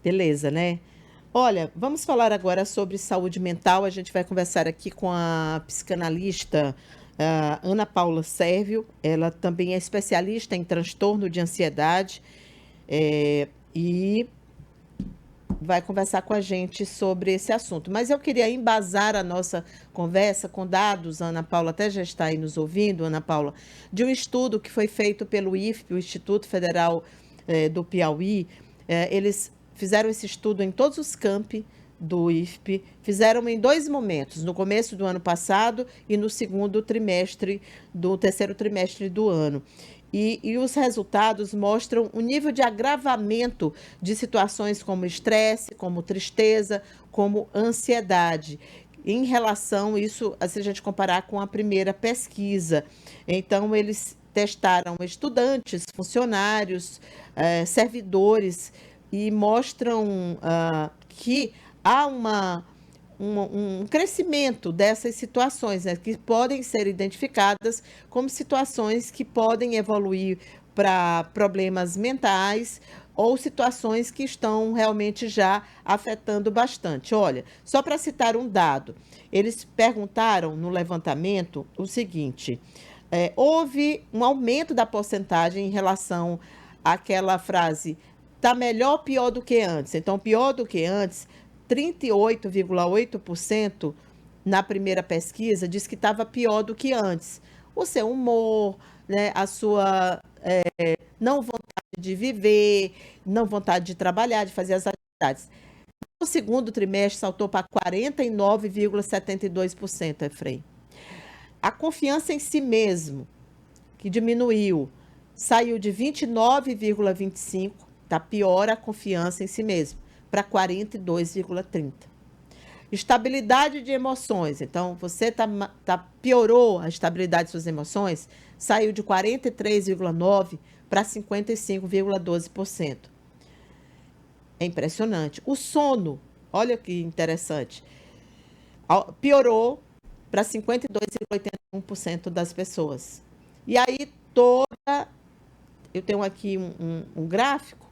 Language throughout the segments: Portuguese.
Beleza, né? Olha, vamos falar agora sobre saúde mental. A gente vai conversar aqui com a psicanalista Ana Paula Sérvio. Ela também é especialista em transtorno de ansiedade e vai conversar com a gente sobre esse assunto. Mas eu queria embasar a nossa conversa com dados, a Ana Paula até já está aí nos ouvindo, Ana Paula, de um estudo que foi feito pelo IFP, o Instituto Federal do Piauí. Eles fizeram esse estudo em todos os campi do IFP, fizeram em dois momentos, no começo do ano passado e no segundo trimestre do terceiro trimestre do ano. E os resultados mostram o nível de agravamento de situações como estresse, como tristeza, como ansiedade. Em relação a isso, se a gente comparar com a primeira pesquisa. Então, eles testaram estudantes, funcionários, servidores, e mostram que há um crescimento dessas situações, né, que podem ser identificadas como situações que podem evoluir para problemas mentais ou situações que estão realmente já afetando bastante. Olha, só para citar um dado, eles perguntaram no levantamento o seguinte: houve um aumento da porcentagem em relação àquela frase, está melhor ou pior do que antes? Então, pior do que antes, 38,8% na primeira pesquisa diz que estava pior do que antes. O seu humor, né, a sua não vontade de viver, não vontade de trabalhar, de fazer as atividades. No segundo trimestre, saltou para 49,72%, Efraim. A confiança em si mesmo, que diminuiu, saiu de 29,25%, tá pior a confiança em si mesmo, para 42,30%. Estabilidade de emoções. Então, você piorou a estabilidade de suas emoções, saiu de 43,9% para 55,12%. É impressionante. O sono, olha que interessante, piorou para 52,81% das pessoas. E aí, eu tenho aqui um gráfico,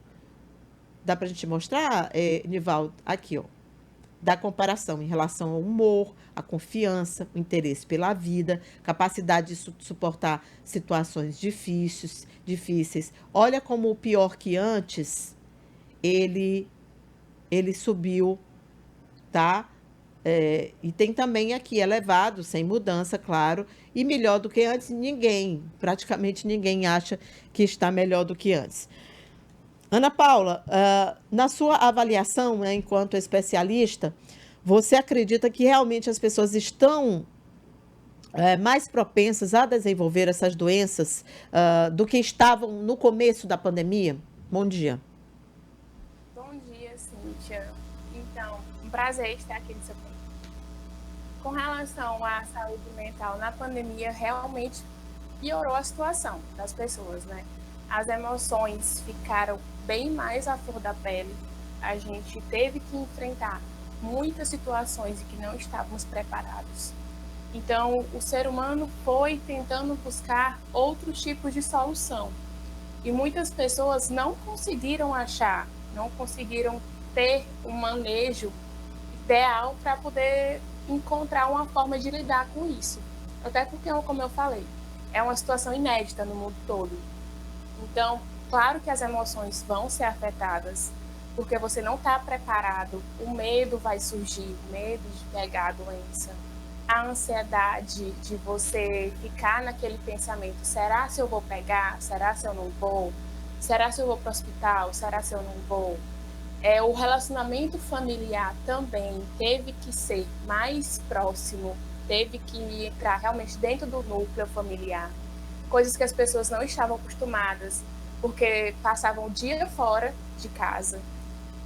dá para a gente mostrar, Nivaldo? Aqui, ó, da comparação em relação ao humor, a confiança, o interesse pela vida, capacidade de suportar situações difíceis. Olha como o pior que antes, ele, ele subiu, tá? E tem também aqui elevado, sem mudança, claro, e melhor do que antes, praticamente ninguém acha que está melhor do que antes. Ana Paula, na sua avaliação, né, enquanto especialista, você acredita que realmente as pessoas estão mais propensas a desenvolver essas doenças do que estavam no começo da pandemia? Bom dia. Bom dia, Cíntia. Então, um prazer estar aqui no seu programa. Com relação à saúde mental na pandemia, realmente piorou a situação das pessoas, né? As emoções ficaram bem mais à flor da pele. A gente teve que enfrentar muitas situações em que não estávamos preparados. Então, o ser humano foi tentando buscar outros tipos de solução. E muitas pessoas não conseguiram achar, não conseguiram ter um manejo ideal para poder encontrar uma forma de lidar com isso. Até porque, como eu falei, é uma situação inédita no mundo todo. Então, claro que as emoções vão ser afetadas, porque você não está preparado, o medo vai surgir, o medo de pegar a doença, a ansiedade de você ficar naquele pensamento, será se eu vou pegar? Será se eu não vou? Será se eu vou para o hospital? Será se eu não vou? O relacionamento familiar também teve que ser mais próximo, teve que entrar realmente dentro do núcleo familiar, coisas que as pessoas não estavam acostumadas, porque passavam o dia fora de casa,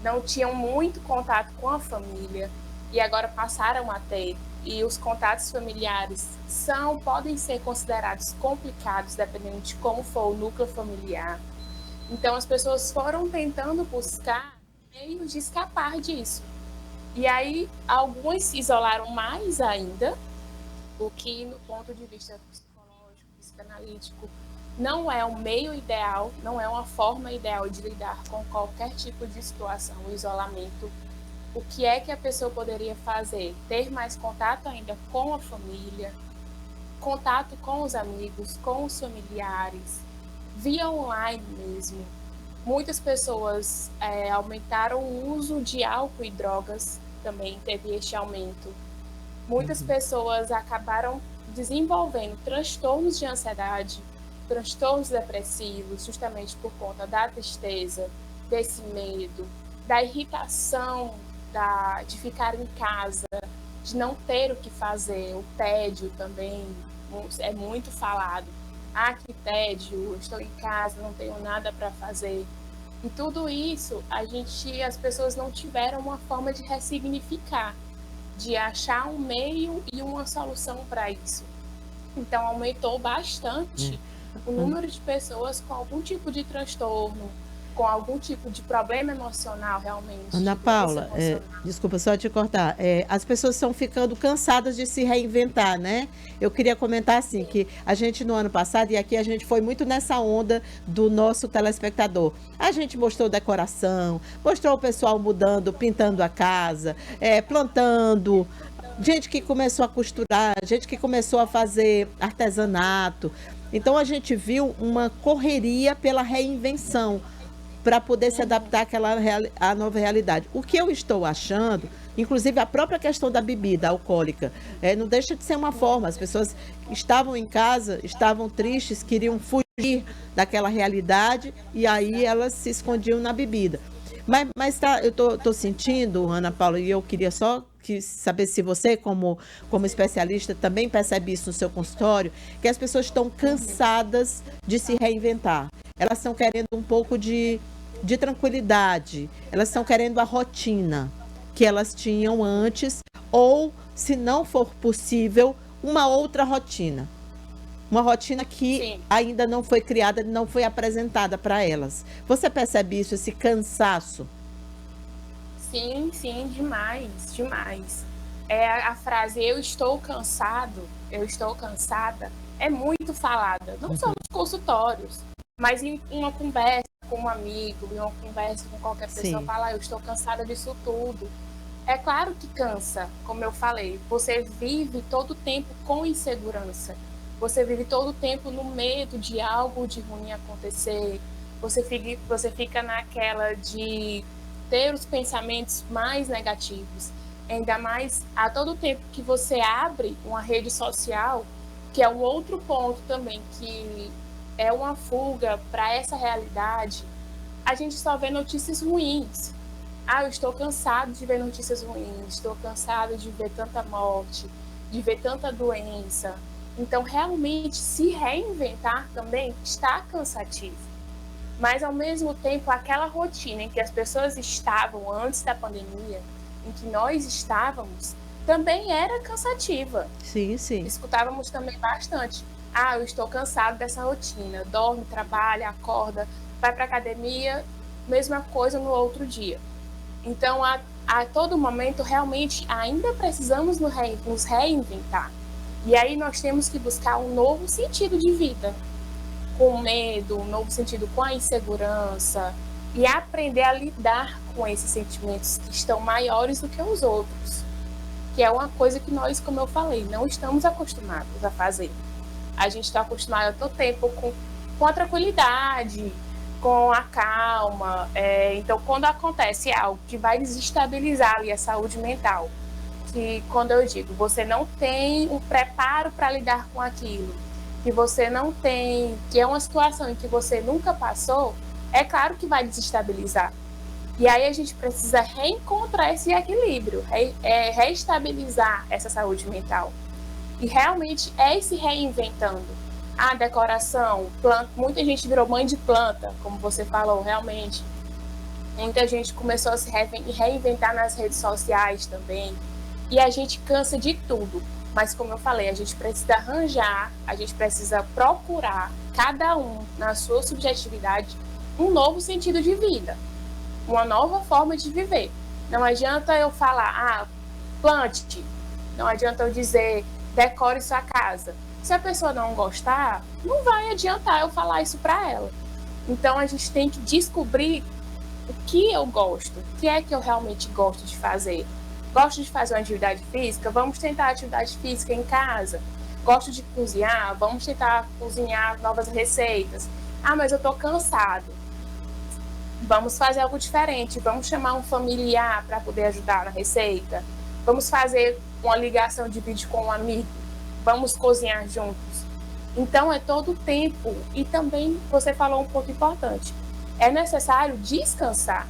não tinham muito contato com a família e agora passaram a ter. E os contatos familiares podem ser considerados complicados dependendo de como for o núcleo familiar. Então as pessoas foram tentando buscar meios de escapar disso. E aí alguns se isolaram mais ainda, o que no ponto de vista psicológico, psicanalítico, não é um meio ideal, não é uma forma ideal de lidar com qualquer tipo de situação. O isolamento, o que é que a pessoa poderia fazer? Ter mais contato ainda com a família, contato com os amigos, com os familiares, via online mesmo. Muitas pessoas aumentaram o uso de álcool e drogas, também teve este aumento. Muitas pessoas acabaram desenvolvendo transtornos de ansiedade, transtornos depressivos, justamente por conta da tristeza, desse medo, da irritação, de ficar em casa, de não ter o que fazer, o tédio também é muito falado. Ah, que tédio, eu estou em casa, não tenho nada para fazer. E tudo isso, as pessoas não tiveram uma forma de ressignificar, de achar um meio e uma solução para isso. Então, aumentou bastante o número de pessoas com algum tipo de transtorno, com algum tipo de problema emocional, realmente. Ana Paula, desculpa só te cortar. As pessoas estão ficando cansadas de se reinventar, né? Eu queria comentar assim, que a gente no ano passado, e aqui a gente foi muito nessa onda do nosso telespectador. A gente mostrou decoração, mostrou o pessoal mudando, pintando a casa, plantando, gente que começou a costurar, gente que começou a fazer artesanato. Então a gente viu uma correria pela reinvenção, para poder se adaptar à nova realidade. O que eu estou achando, inclusive a própria questão da bebida alcoólica, não deixa de ser uma forma. As pessoas estavam em casa, estavam tristes, queriam fugir daquela realidade e aí elas se escondiam na bebida. Mas eu estou sentindo, Ana Paula, e eu queria só saber se você, como especialista, também percebe isso no seu consultório, que as pessoas estão cansadas de se reinventar. Elas estão querendo um pouco de tranquilidade, elas estão querendo a rotina que elas tinham antes, ou, se não for possível, uma outra rotina. Uma rotina que Sim. ainda não foi criada, não foi apresentada para elas. Você percebe isso, esse cansaço? Sim, demais. A frase eu estou cansado, eu estou cansada, é muito falada, não só nos consultórios, mas em uma conversa com um amigo, em uma conversa com qualquer pessoa, falar eu estou cansada disso tudo. É claro que cansa, como eu falei, você vive todo o tempo com insegurança, você vive todo o tempo no medo de algo de ruim acontecer, você fica naquela de ter os pensamentos mais negativos, ainda mais a todo tempo que você abre uma rede social, que é um outro ponto também, que é uma fuga para essa realidade, a gente só vê notícias ruins. Eu estou cansado de ver notícias ruins, estou cansado de ver tanta morte, de ver tanta doença. Então, realmente, se reinventar também está cansativo. Mas, ao mesmo tempo, aquela rotina em que as pessoas estavam antes da pandemia, em que nós estávamos, também era cansativa. Sim. Escutávamos também bastante. Eu estou cansado dessa rotina. Dorme, trabalha, acorda, vai para a academia, mesma coisa no outro dia. Então, a todo momento, realmente, ainda precisamos nos reinventar. E aí nós temos que buscar um novo sentido de vida, com medo, um novo sentido com a insegurança, e aprender a lidar com esses sentimentos que estão maiores do que os outros, que é uma coisa que nós, como eu falei, não estamos acostumados a fazer. A gente está acostumado todo tempo com a tranquilidade, com a calma. Então, quando acontece algo que vai desestabilizar ali a saúde mental, que quando eu digo, você não tem um preparo para lidar com aquilo, que você não tem, que é uma situação em que você nunca passou, é claro que vai desestabilizar. E aí a gente precisa reencontrar esse equilíbrio, reestabilizar essa saúde mental. E realmente é se reinventando. A decoração, planta, muita gente virou mãe de planta, como você falou, realmente. Muita gente começou a se reinventar nas redes sociais também. E a gente cansa de tudo. Mas, como eu falei, a gente precisa arranjar, a gente precisa procurar, cada um, na sua subjetividade, um novo sentido de vida. Uma nova forma de viver. Não adianta eu falar, plante. Não adianta eu dizer, decore sua casa. Se a pessoa não gostar, não vai adiantar eu falar isso para ela. Então a gente tem que descobrir o que eu gosto, o que é que eu realmente gosto de fazer. Gosto de fazer uma atividade física? Vamos tentar atividade física em casa. Gosto de cozinhar? Vamos tentar cozinhar novas receitas. Ah, mas eu tô cansado. Vamos fazer algo diferente. Vamos chamar um familiar para poder ajudar na receita. Vamos fazer uma ligação de vídeo com um amigo. Vamos cozinhar juntos. Então, é todo o tempo. E também, você falou um ponto importante. É necessário descansar.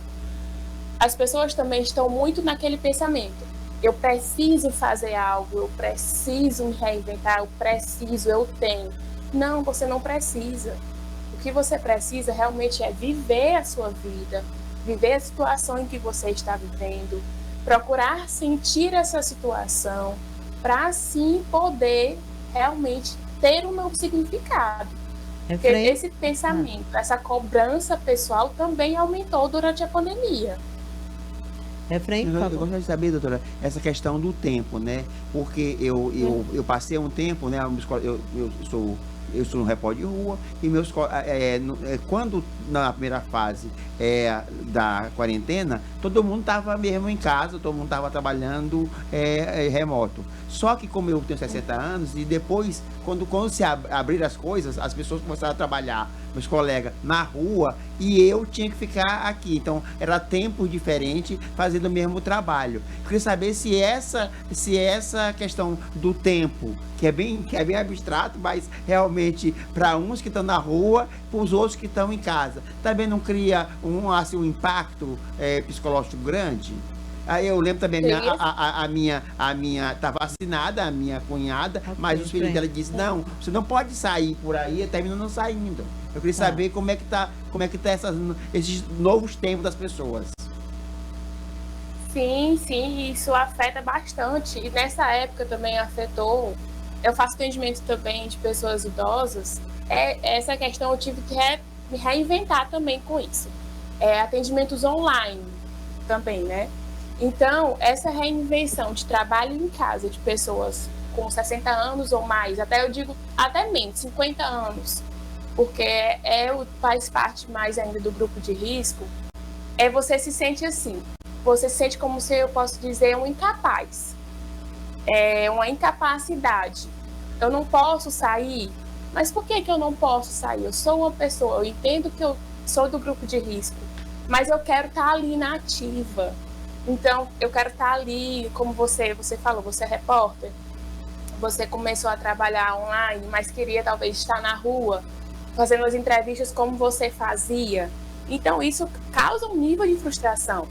As pessoas também estão muito naquele pensamento. Eu preciso fazer algo, eu preciso me reinventar, eu tenho. Não, você não precisa. O que você precisa realmente é viver a sua vida, viver a situação em que você está vivendo, procurar sentir essa situação, para assim poder realmente ter um novo significado. Porque esse pensamento, essa cobrança pessoal também aumentou durante a pandemia. Eu gostaria de saber, doutora, essa questão do tempo, né? Porque eu passei um tempo, né? Eu sou um repórter de rua e quando na primeira fase da quarentena, todo mundo estava mesmo em casa, todo mundo estava trabalhando remoto. Só que como eu tenho 60 anos e depois, quando se abrir as coisas, as pessoas começaram a trabalhar, meus colegas, na rua, e eu tinha que ficar aqui. Então, era tempo diferente fazendo o mesmo trabalho. Eu queria saber se essa questão do tempo, que é bem abstrato, mas realmente para uns que estão na rua, para os outros que estão em casa, também não cria um impacto psicológico grande? Aí eu lembro também, a minha tá vacinada, a minha cunhada, mas os filhos dela dizem, não, você não pode sair por aí, termina não saindo. Eu queria saber como é que tá esses novos tempos das pessoas. Sim, isso afeta bastante. E nessa época também afetou. Eu faço atendimento também de pessoas idosas. Essa questão eu tive que me reinventar também com isso. Atendimentos online também, né? Então, essa reinvenção de trabalho em casa de pessoas com 60 anos ou mais, até eu digo até menos, 50 anos, porque faz parte mais ainda do grupo de risco, você se sente assim, você se sente como se eu posso dizer um incapaz, uma incapacidade. Eu não posso sair, mas por que eu não posso sair? Eu sou uma pessoa, eu entendo que eu sou do grupo de risco, mas eu quero estar ali na ativa. Então, eu quero estar ali, como você falou, você é repórter, você começou a trabalhar online, mas queria talvez estar na rua, fazendo as entrevistas como você fazia. Então, isso causa um nível de frustração,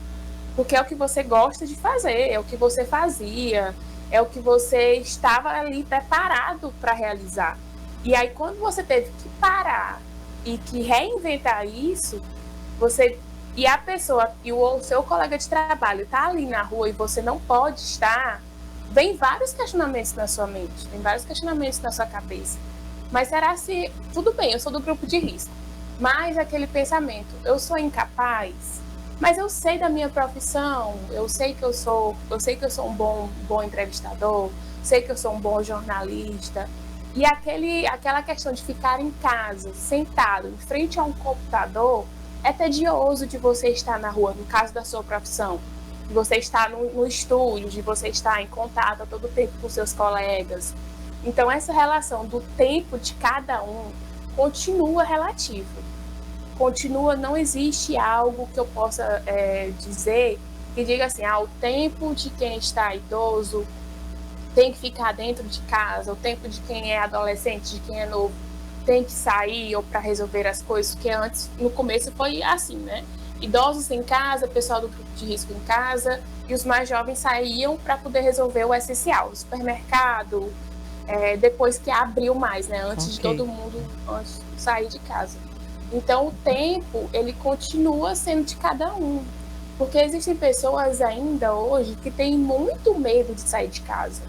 porque é o que você gosta de fazer, é o que você fazia, é o que você estava ali preparado para realizar. E aí, quando você teve que parar e que reinventar isso, e a pessoa e o seu colega de trabalho está ali na rua e você não pode estar, vem vários questionamentos na sua mente, vem vários questionamentos na sua cabeça. Mas será se... Tudo bem, eu sou do grupo de risco, mas aquele pensamento, eu sou incapaz, mas eu sei da minha profissão, eu sei que eu sou um bom entrevistador, sei que eu sou um bom jornalista. E aquela questão de ficar em casa, sentado, em frente a um computador, é tedioso de você estar na rua, no caso da sua profissão, de você estar no estúdio, de você estar em contato a todo tempo com seus colegas. Então, essa relação do tempo de cada um continua relativo. Não existe algo que eu possa dizer que diga assim, o tempo de quem está idoso tem que ficar dentro de casa, o tempo de quem é adolescente, de quem é novo, tem que sair ou para resolver as coisas, porque antes, no começo, foi assim, né? Idosos em casa, pessoal do grupo de risco em casa, e os mais jovens saíam para poder resolver o essencial, o supermercado, depois que abriu mais, né? Antes de todo mundo sair de casa. Então, o tempo, ele continua sendo de cada um, porque existem pessoas ainda hoje que têm muito medo de sair de casa,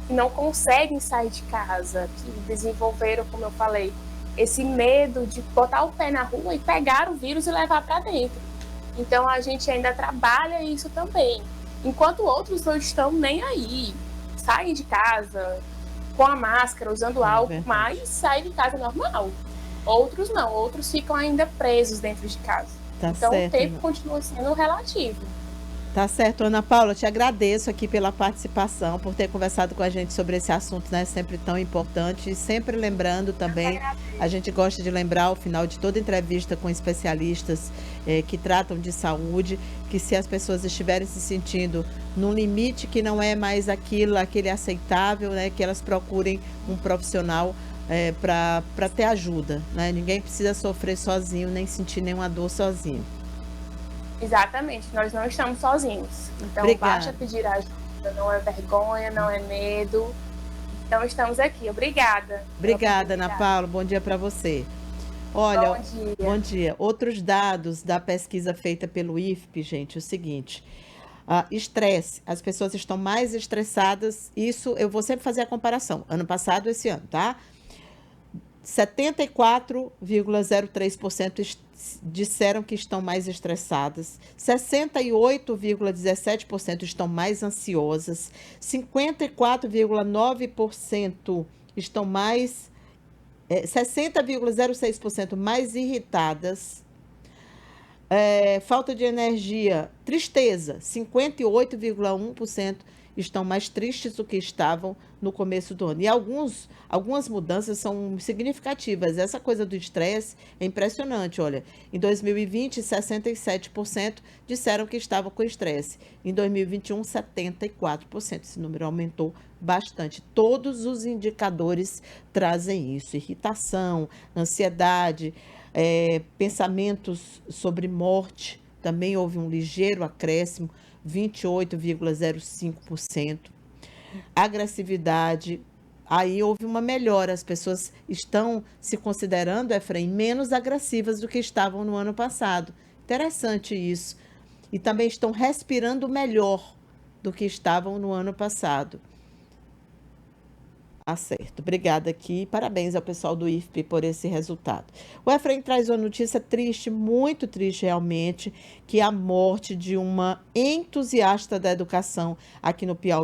que não conseguem sair de casa, que desenvolveram, como eu falei, esse medo de botar o pé na rua e pegar o vírus e levar para dentro. Então, a gente ainda trabalha isso também, enquanto outros não estão nem aí, saem de casa, com a máscara, usando álcool, verdade. mas saem de casa normal. Outros não, outros ficam ainda presos dentro de casa. Tá Então certo, o tempo Ana. continua sendo relativo. Tá certo, Ana Paula, te agradeço aqui pela participação, por ter conversado com a gente sobre esse assunto, né, sempre tão importante, e sempre lembrando também, a gente gosta de lembrar ao final de toda entrevista com especialistas que tratam de saúde, que se as pessoas estiverem se sentindo num limite que não é mais aquele aceitável, né, que elas procurem um profissional para ter ajuda, né? Ninguém precisa sofrer sozinho, nem sentir nenhuma dor sozinho. Exatamente, nós não estamos sozinhos. Então, Obrigada. basta pedir ajuda, não é vergonha, não é medo. Então, estamos aqui. Obrigada. Obrigada, Ana Paula. Bom dia para você. Olha, Bom dia. Bom dia. Outros dados da pesquisa feita pelo IFP, gente, é o seguinte. Estresse. As pessoas estão mais estressadas. Isso eu vou sempre fazer a comparação. Ano passado, esse ano, tá? 74,03% disseram que estão mais estressadas, 68,17% estão mais ansiosas, 54,9% estão mais 60,06% mais irritadas, falta de energia, tristeza, 58,1% estão mais tristes do que estavam no começo do ano. E algumas mudanças são significativas. Essa coisa do estresse é impressionante. Olha, em 2020, 67% disseram que estavam com estresse. Em 2021, 74%. Esse número aumentou bastante. Todos os indicadores trazem isso. Irritação, ansiedade, pensamentos sobre morte. Também houve um ligeiro acréscimo, 28,05%. Agressividade, aí houve uma melhora. As pessoas estão se considerando, Efraim, menos agressivas do que estavam no ano passado. Interessante isso. E também estão respirando melhor do que estavam no ano passado. Certo. Obrigada aqui. Parabéns ao pessoal do IFP por esse resultado. O Efraim traz uma notícia triste, muito triste realmente, que é a morte de uma entusiasta da educação aqui no Piauí.